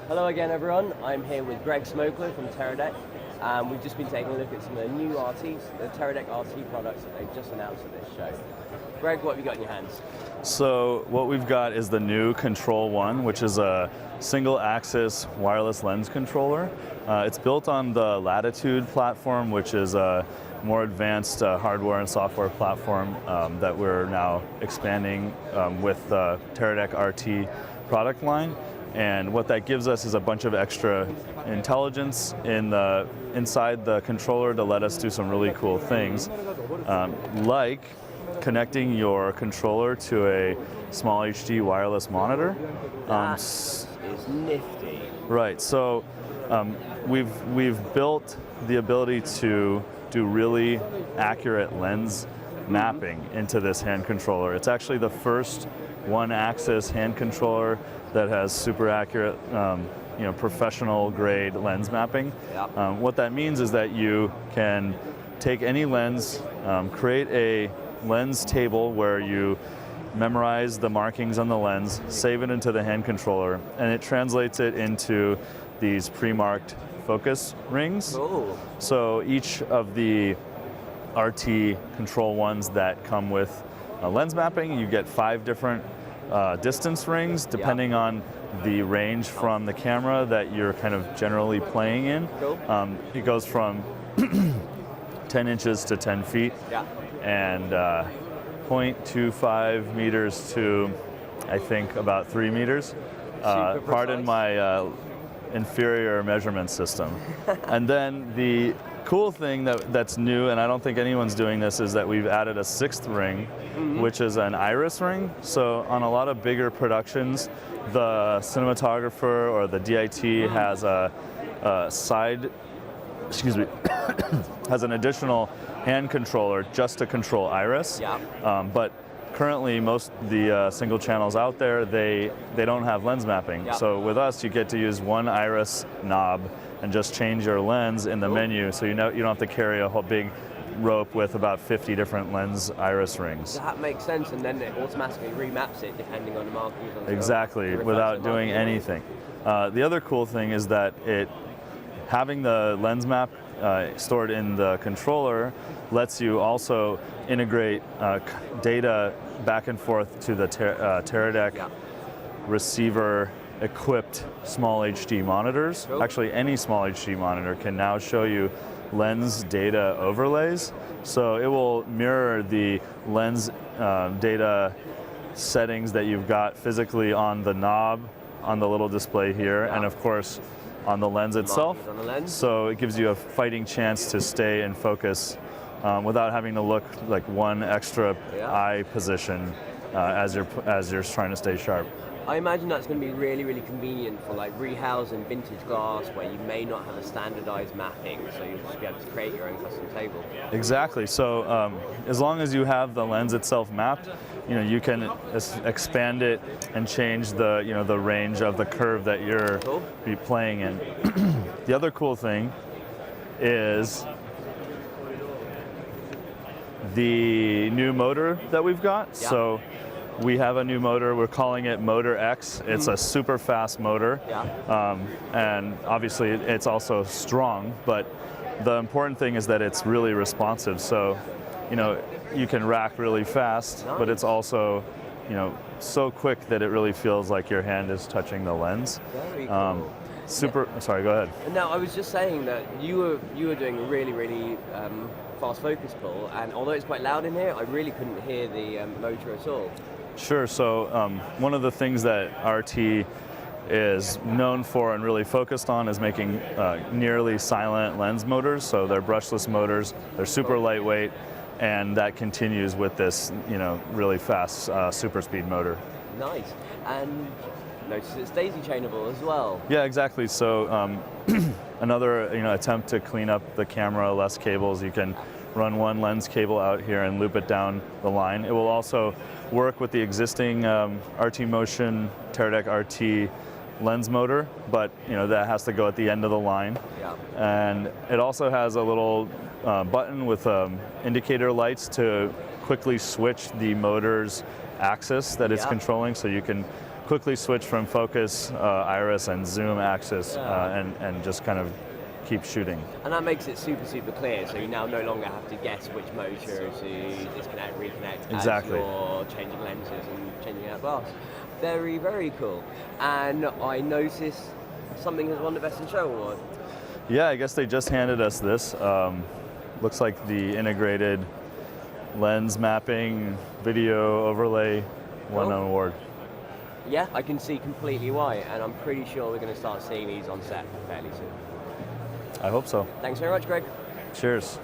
Hello again, everyone. I'm here with Greg Smokler from Teradek. We've just been taking a look at some of the new RTs, the Teradek RT products that they've just announced at this show. Greg, what have you got in your hands? So what we've got is the new Control One, which is a single-axis wireless lens controller. It's built on the Latitude platform, which is a more advanced hardware and software platform that we're now expanding with the Teradek RT product line. And what that gives us is a bunch of extra intelligence inside the controller to let us do some really cool things, like connecting your controller to a small HD wireless monitor. That is nifty. Right. So we've built the ability to do really accurate lens mapping into this hand controller. It's actually the first one-axis hand controller that has super accurate, professional grade lens mapping. Yep. What that means is that you can take any lens, create a lens table where you memorize the markings on the lens, save it into the hand controller, and it translates it into these pre-marked focus rings. Cool. So each of the RT Control Ones that come with lens mapping, you get 5 different distance rings depending on the range from the camera that you're kind of generally playing in. Cool. It goes from 10 inches to 10 feet and 0.25 meters to, I think, about 3 meters. Pardon my inferior measurement system. And then the cool thing that's new, and I don't think anyone's doing this, is that we've added a 6th ring, which is an iris ring. So on a lot of bigger productions, the cinematographer or the DIT has a has an additional hand controller just to control iris. But currently, most of the single channels out there, they don't have lens mapping. So with us, you get to use one iris knob and just change your lens in the menu, so you don't have to carry a whole big rope with about 50 different lens iris rings. That makes sense, and then it automatically remaps it depending on the markings. Exactly, without doing anything. The other cool thing is that having the lens map stored in the controller lets you also integrate data back and forth to the Teradek receiver equipped small HD monitors. Cool. Actually, any small HD monitor can now show you lens data overlays. So it will mirror the lens data settings that you've got physically on the knob, on the little display here, and of course on the lens itself. On the lens. So it gives you a fighting chance to stay in focus without having to look like one extra eye position as you're trying to stay sharp. I imagine that's going to be really, really convenient for like rehousing vintage glass where you may not have a standardized mapping, so you'll just be able to create your own custom table. Exactly. So as long as you have the lens itself mapped, you can expand it and change the the range of the curve that you're be playing in. The other cool thing is the new motor that we've got. So we have a new motor, we're calling it MOTR.X. It's a super fast motor, and obviously it's also strong, but the important thing is that it's really responsive. So, you can rack really fast, but it's also, so quick that it really feels like your hand is touching the lens. Very cool. Sorry, go ahead. No, I was just saying that you were doing a really, really fast focus pull, and although it's quite loud in here, I really couldn't hear the motor at all. Sure. So one of the things that RT is known for and really focused on is making nearly silent lens motors. So they're brushless motors. They're super lightweight, and that continues with this, really fast super speed motor. Nice. And notice it's daisy chainable as well. Yeah, exactly. So another attempt to clean up the camera, less cables. You can run one lens cable out here and loop it down the line. It will also work with the existing RT Motion Teradek RT lens motor, but that has to go at the end of the line. And it also has a little button with indicator lights to quickly switch the motor's axis that it's Yeah. controlling, so you can quickly switch from focus, iris, and zoom axis, and just kind of keep shooting. And that makes it super, super clear, so you now no longer have to guess which motor to disconnect, reconnect Exactly. as you're changing lenses and changing out glass. Very, very cool. And I noticed something has won the Best in Show award. Yeah, I guess they just handed us this. Looks like the integrated lens mapping video overlay won an award. Yeah, I can see completely why, and I'm pretty sure we're going to start seeing these on set fairly soon. I hope so. Thanks very much, Greg. Cheers.